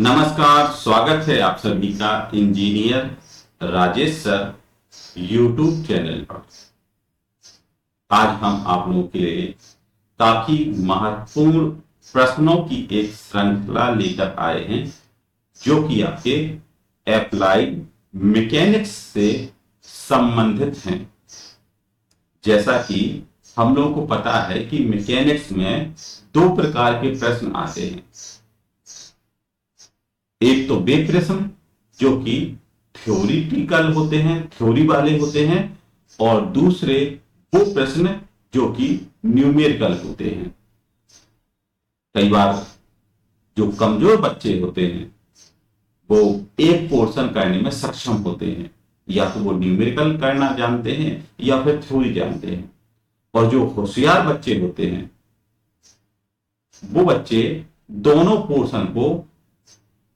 नमस्कार, स्वागत है आप सभी का engineer Rajesh sir YouTube channel पर। आज हम आप लोगों के लिए काफी महत्वपूर्ण प्रश्नों की एक श्रृंखला लेकर आए हैं जो कि आपके एप्लाइड मैकेनिक्स से संबंधित हैं। जैसा कि हम लोगों को पता है कि मैकेनिक्स में दो प्रकार के प्रश्न आते हैं। एक तो वे प्रश्न जो कि थ्योरिटिकल होते हैं, थ्योरी वाले होते हैं, और दूसरे वो प्रश्न जो कि न्यूमेरिकल होते हैं। कई बार जो कमजोर बच्चे होते हैं वो एक पोर्शन करने में सक्षम होते हैं, या तो वो न्यूमेरिकल करना जानते हैं या फिर थ्योरी जानते हैं। और जो होशियार बच्चे होते हैं वो बच्चे दोनों पोर्शन को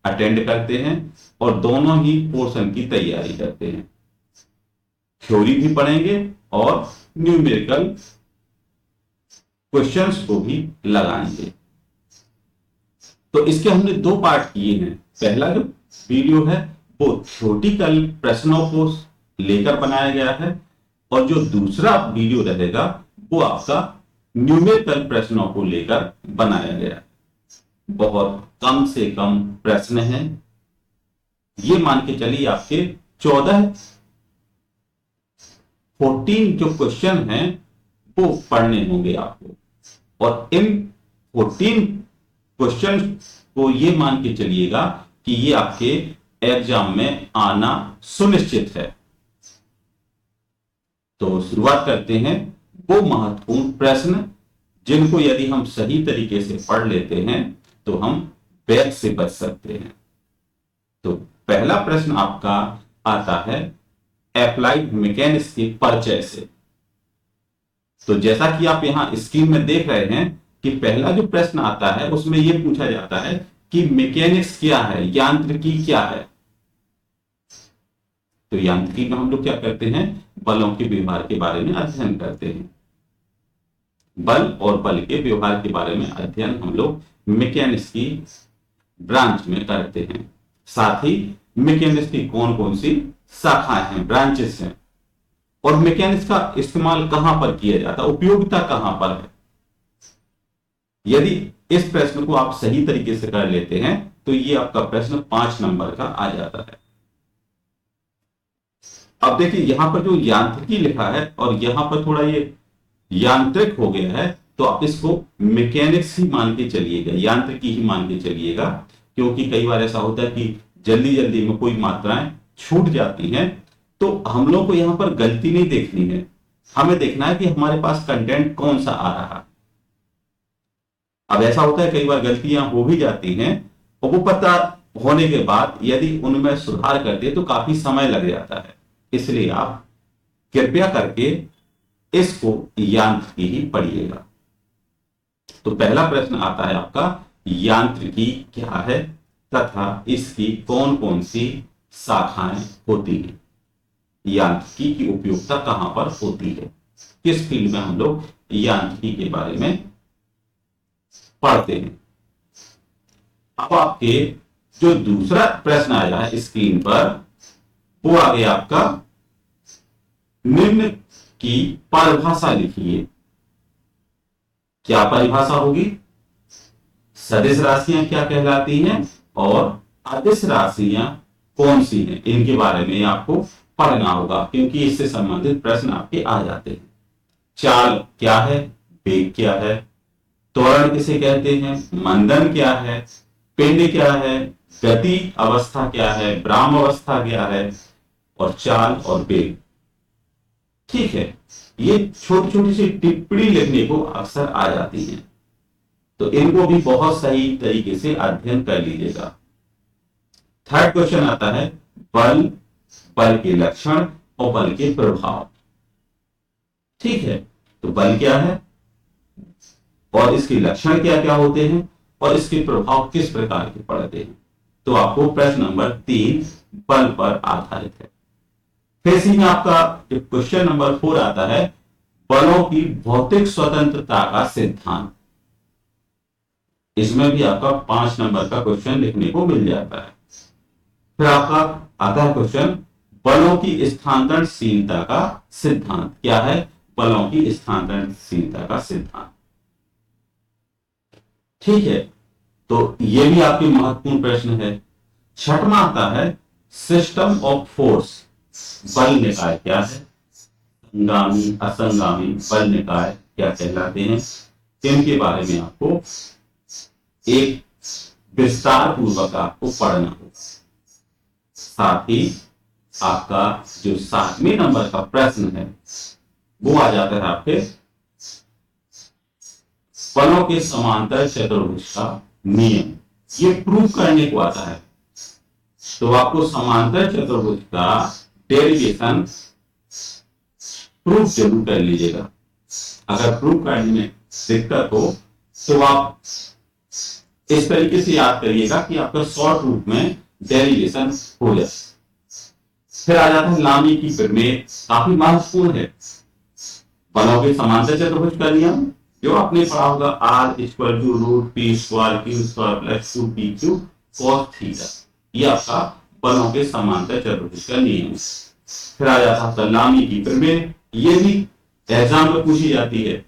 अटेंड करते हैं और दोनों ही पोर्शन की तैयारी करते हैं। थ्योरी भी पढ़ेंगे और न्यूमेरिकल क्वेश्चंस को भी लगाएंगे। तो इसके हमने दो पार्ट किए हैं। पहला जो वीडियो है वो थ्योरेटिकल प्रश्नों को लेकर बनाया गया है, और जो दूसरा वीडियो रहेगा वो आपका न्यूमेरिकल प्रश्नों को लेकर बनाया गया है। बहुत कम से कम प्रश्न हैं, ये मान के चलिए आपके 14 जो क्वेश्चन हैं वो पढ़ने होंगे आपको। और इन 14 क्वेश्चन को ये मान के चलिएगा कि ये आपके एग्जाम में आना सुनिश्चित है। तो शुरुआत करते हैं वो महत्वपूर्ण प्रश्न जिनको यदि हम सही तरीके से पढ़ लेते हैं तो हम बैक से बच सकते हैं। तो पहला प्रश्न आपका आता है एप्लाइड मैकेनिक्स के परिचय से। तो जैसा कि आप यहां स्क्रीन में देख रहे हैं कि पहला जो प्रश्न आता है उसमें यह पूछा जाता है कि मैकेनिक्स क्या है, यांत्रिकी क्या है। तो यांत्रिकी में हम लोग क्या करते हैं, बलों के व्यवहार के बारे में अध्ययन करते हैं। बल और बल के व्यवहार के बारे में अध्ययन हम लोग मैकेनिक्स की ब्रांच में करते हैं। साथ ही मैकेनिक्स की कौन कौन सी शाखाएं हैं, ब्रांचेस हैं, और मैकेनिक्स का इस्तेमाल कहां पर किया जाता है, उपयोगिता कहां पर है। यदि इस प्रश्न को आप सही तरीके से कर लेते हैं तो ये आपका प्रश्न 5 नंबर का आ जाता है। अब देखिए यहां पर जो यांत्रिकी लिखा है और यहां पर थोड़ा ये यांत्रिक हो गया है, तो आप इसको मैकेनिक्स ही मान के चलिएगा, यांत्रिकी ही मान के चलिएगा, क्योंकि कई बार ऐसा होता है कि जल्दी जल्दी में कोई मात्राएं छूट जाती हैं। तो हम लोग को यहां पर गलती नहीं देखनी है, हमें देखना है कि हमारे पास कंटेंट कौन सा आ रहा है। अब ऐसा होता है कई बार गलतियां हो भी जाती हैं, और वो पता होने के बाद यदि उनमें सुधार करते तो काफी समय लग जाता है। इसलिए आप कृपया करके इसको यांत्रिकी ही पढ़िएगा। तो पहला प्रश्न आता है आपका, यांत्रिकी क्या है तथा इसकी कौन कौन सी शाखाएं होती हैं। यांत्रिकी की उपयोगिता कहां पर होती है, किस फील्ड में हम लोग यांत्रिकी के बारे में पढ़ते हैं। अब आपके जो दूसरा प्रश्न आया है स्क्रीन पर वो आ गया आपका, निम्न की परिभाषा लिखिए। क्या परिभाषा होगी, सदिश राशियां क्या कहलाती हैं और अदिश राशियां कौन सी हैं, इनके बारे में आपको पढ़ना होगा, क्योंकि इससे संबंधित प्रश्न आपके आ जाते हैं। चाल क्या है, वेग क्या है, त्वरण किसे कहते हैं, मंदन क्या है, पिंड क्या है, गति अवस्था क्या है, ब्राह्म अवस्था क्या है, और चाल और वेग। ठीक है, ये छोटी छोटी सी टिप्पणी लिखने को अक्सर आ जाती हैं, तो इनको भी बहुत सही तरीके से अध्ययन कर लीजिएगा। थर्ड क्वेश्चन आता है बल, बल के लक्षण और बल के प्रभाव। ठीक है, तो बल क्या है और इसके लक्षण क्या क्या होते हैं और इसके प्रभाव किस प्रकार के पड़ते हैं। तो आपको प्रश्न नंबर 3 बल पर आधारित है। फिर इसी में आपका क्वेश्चन नंबर 4 आता है, बलों की भौतिक स्वतंत्रता का सिद्धांत। इसमें भी आपका 5 नंबर का क्वेश्चन लिखने को मिल जाता है। फिर आपका आता है क्वेश्चन, बलों की स्थानांतरणशीलता का सिद्धांत क्या है? बलों की स्थानांतरणशीलता का सिद्धांत, ठीक है। तो ये भी आपके महत्वपूर्ण प्रश्न है। छठवां आता है, सिस्टम ऑफ फोर्स, बल निकाय क्या है? संगामी असंगामी बल निकाय क्या कहलाते हैं? इनके बारे में आपको एक विस्तार पूर्वक आपको पढ़ना होगा। साथ ही आपका जो 7वें नंबर का प्रश्न है वो आ जाता है आपके बलों के समांतर चतुर्भुज का नियम, ये प्रूव करने को आता है। तो आपको समांतर चतुर्भुज का डेरिवेशन प्रूव जरूर कर लीजिएगा। अगर प्रूव करने में दिक्कत हो तो आप इस तरीके से याद करिएगा कि आपका शॉर्ट रूप में डेरिवेशन हो जाए। फिर आ जाता है लामी की प्रमेय, काफी महत्वपूर्ण है। बलों के समांतर चतुर्भुज का नियम जो आपने पढ़ा होगा, R equal to root P square Q square plus 2pq cos theta, ये आपका बलों के समांतर चतुर्भुज का नियम। फिर आ जाता है लामी की प्रमेय, ये भी एग्जाम में पूछी जाती है।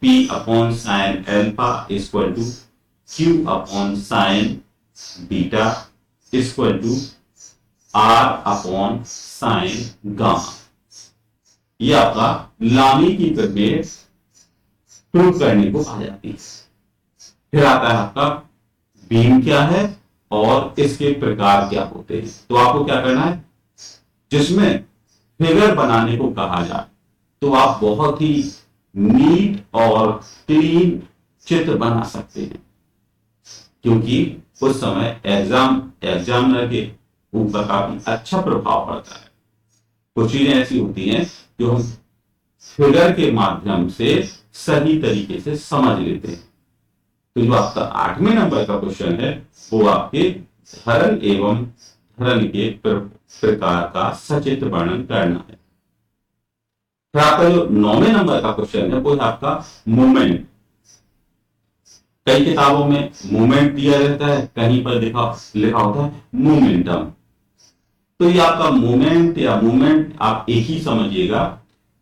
P upon sine alpha equal to Q upon sine beta equal to R upon sine gamma, ये आपका लामी की प्रमेय प्रूव करने को आ जाती है। फिर आता है आपका बीम क्या है और इसके प्रकार क्या होते हैं। तो आपको क्या करना है, जिसमें फिगर बनाने को कहा जाए तो आप बहुत ही नीट और क्लीन चित्र बना सकते हैं, क्योंकि उस समय एग्जामिनर के ऊपर काफी अच्छा प्रभाव पड़ता है। कुछ चीजें ऐसी होती हैं जो हम फिगर के माध्यम से सही तरीके से समझ लेते हैं। तो जो आपका 8वें नंबर का क्वेश्चन है वो आपके धरण एवं धरण के प्रकार का सचित्र वर्णन करना है। फिर आपका जो 9वें नंबर का क्वेश्चन है वो है आपका मूवमेंट। कई किताबों में मूवमेंट दिया रहता है, कहीं पर लिखा होता है मोमेंटम। तो ये आपका मोमेंट या मूवमेंट आप एक ही समझिएगा।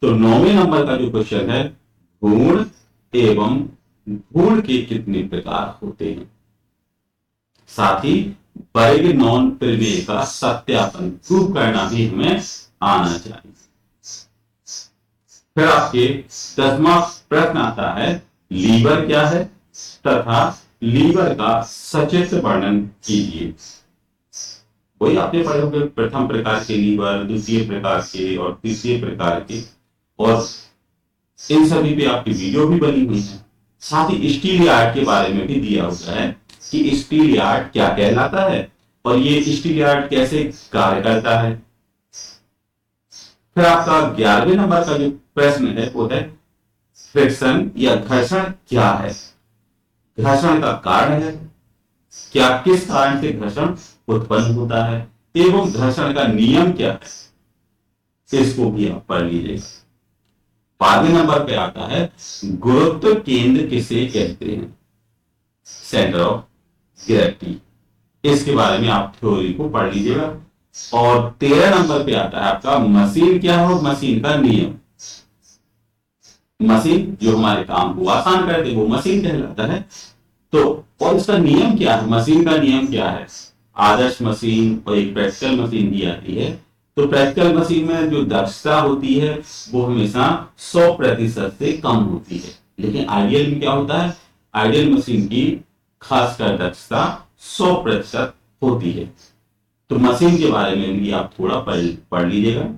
तो 9वें नंबर का जो क्वेश्चन है, घूर्ण एवं घूर्ण के कितने प्रकार होते हैं, साथ ही बड़े नॉन प्रमेय का सत्यापन प्रूव करना भी हमें आना चाहिए। फिर आपके 10वां प्रश्न आता है, लीवर क्या है तथा लीवर का सचित्र वर्णन कीजिए। वही आपने पढ़े होंगे, प्रथम प्रकार के लीवर, द्वितीय प्रकार के और तीसरे प्रकार के, और इन सभी पे आपकी वीडियो भी बनी हुई है। साथ ही स्टील यार्ड के बारे में भी दिया हुआ है कि स्टील यार्ड क्या कहलाता है और ये स्टील यार्ड कैसे कार्य करता है। फिर आपका 11वें नंबर का जो प्रश्न है वो है, फ्रिक्शन या घर्षण क्या है? घर्षण का कारण है क्या, किस कारण से घर्षण उत्पन्न होता है एवं घर्षण का नियम क्या है, इसको भी आप पढ़ लीजिएगा। 12वें नंबर पे आता है, गुरुत्व केंद्र किसे कहते हैं? सेंटर ऑफ ग्रेविटी, इसके बारे में आप थ्योरी को पढ़ लीजिएगा। और 13 नंबर पे आता है आपका, मशीन क्या हो, मशीन का नियम। मशीन जो हमारे काम को आसान कर दे वो मशीन कहलाता है। तो और इसका नियम क्या है, मशीन का नियम क्या है? आदर्श मशीन और एक प्रैक्टिकल मशीन दी जाती है। तो प्रैक्टिकल मशीन में जो दक्षता होती है वो हमेशा 100% से कम होती है, लेकिन आइडियल में क्या होता है, आइडियल मशीन की खासकर दक्षता 100% होती है। तो मशीन के बारे में भी आप थोड़ा पढ़ लीजिएगा।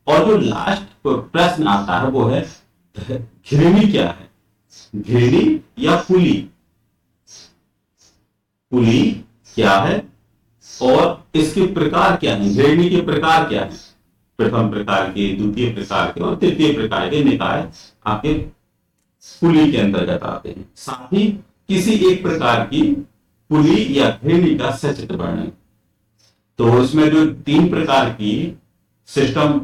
और जो लास्ट प्रश्न आता है वो है, घिरनी क्या है? घिरनी या पुली, पुली क्या है और इसके प्रकार क्या है? घिरनी के प्रकार क्या है? प्रथम प्रकार के, द्वितीय प्रकार के और तृतीय प्रकार के निकाय आपके पुली के अंतर्गत आते हैं। साथ ही किसी एक प्रकार की पुली या घिरनी का सचित्र वर्णन। तो इसमें जो 3 प्रकार की सिस्टम,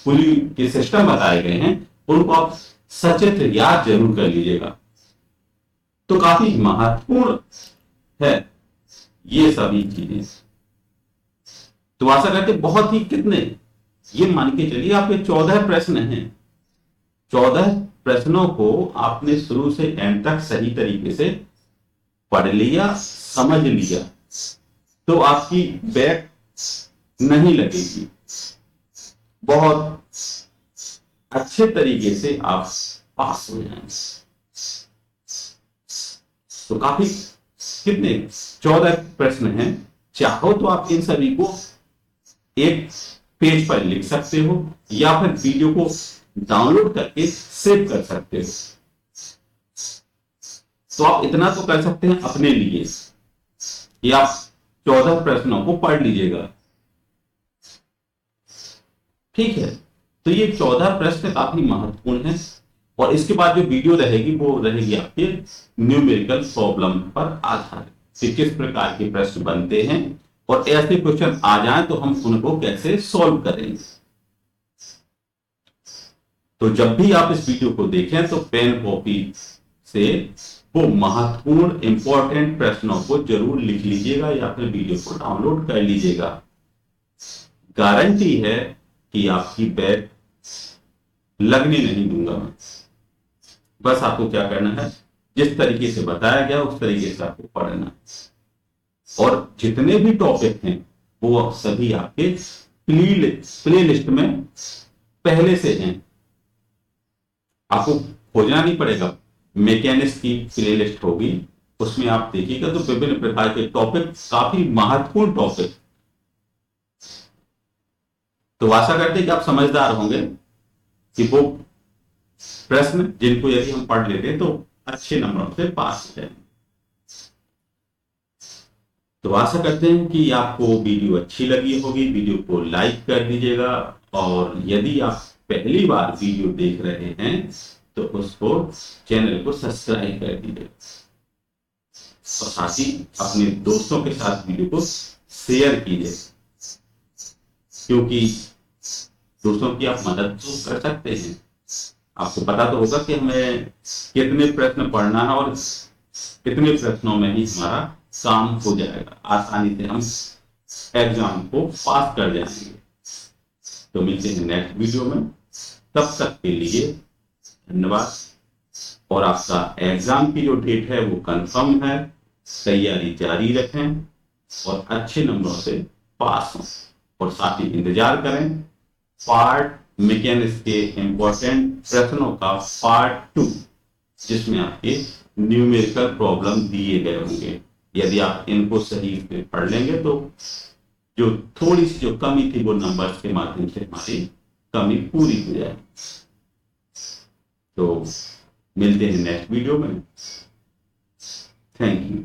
पुली के सिस्टम बताए गए हैं उनको आप सचित्र याद जरूर कर लीजिएगा। तो काफी महत्वपूर्ण है ये सभी चीजें। तो आशा करते बहुत ही कितने, ये मान के चलिए आपके 14 प्रश्न हैं। 14 प्रश्नों को आपने शुरू से एंड तक सही तरीके से पढ़ लिया, समझ लिया, तो आपकी बैक नहीं लगेगी। बहुत अच्छे तरीके से आप पास हो जाएंगे। तो काफी कितने 14 प्रश्न हैं। चाहो तो आप इन सभी को एक पेज पर लिख सकते हो या फिर वीडियो को डाउनलोड करके सेव कर सकते हो। तो आप इतना तो कर सकते हैं अपने लिए कि आप 14 प्रश्नों को पढ़ लीजिएगा। ठीक है, तो ये 14 प्रश्न काफी महत्वपूर्ण है और इसके बाद जो वीडियो रहेगी वो रहेगी आपके न्यूमेरिकल प्रॉब्लम पर आधारित, कि किस प्रकार के प्रश्न बनते हैं और ऐसे क्वेश्चन आ जाएं तो हम उनको कैसे सॉल्व करेंगे। तो जब भी आप इस वीडियो को देखें तो पेन कॉपी से वो महत्वपूर्ण इंपॉर्टेंट प्रश्नों को जरूर लिख लीजिएगा या फिर वीडियो को डाउनलोड कर लीजिएगा। गारंटी है कि आपकी बैक लगने नहीं दूंगा मैं। बस आपको क्या करना है, जिस तरीके से बताया गया उस तरीके से आपको पढ़ना है और जितने भी टॉपिक हैं वो सभी आपके प्ले लिस्ट में पहले से हैं। आपको खोजना नहीं पड़ेगा, मैकेनिक्स की प्ले लिस्ट होगी, उसमें आप देखिएगा तो विभिन्न प्रकार के टॉपिक, काफी महत्वपूर्ण टॉपिक। तो आशा करते हैं कि आप समझदार होंगे कि वो प्रश्न जिनको यदि हम पढ़ लेते हैं तो अच्छे नंबरों से पास हो जाएंगे। तो आशा करते हैं कि आपको वीडियो अच्छी लगी होगी। वीडियो को लाइक कर दीजिएगा और यदि आप पहली बार वीडियो देख रहे हैं तो उसको चैनल को सब्सक्राइब कर दीजिएगा और साथ ही अपने दोस्तों के साथ वीडियो को शेयर कीजिए, क्योंकि दोस्तों की आप मदद तो कर सकते हैं। आपको पता तो होगा कि हमें कितने प्रश्न पढ़ना है और कितने प्रश्नों में ही हमारा काम हो जाएगा, आसानी से हम एग्जाम को पास कर जाएंगे। तो मिलते हैं नेक्स्ट वीडियो में, तब तक के लिए धन्यवाद। और आपका एग्जाम की जो डेट है वो कंफर्म है, तैयारी जारी रखें और अच्छे नंबरों से पास हों और साथ ही इंतजार करें पार्ट मैकेनिक्स के इंपॉर्टेंट प्रश्नों का पार्ट 2, जिसमें आपके न्यूमेरिकल प्रॉब्लम दिए गए होंगे। यदि आप इनको सही से पढ़ लेंगे तो जो थोड़ी सी जो कमी थी वो नंबर्स के माध्यम से हमारी कमी पूरी हो जाएगी। तो मिलते हैं नेक्स्ट वीडियो में। Thank you.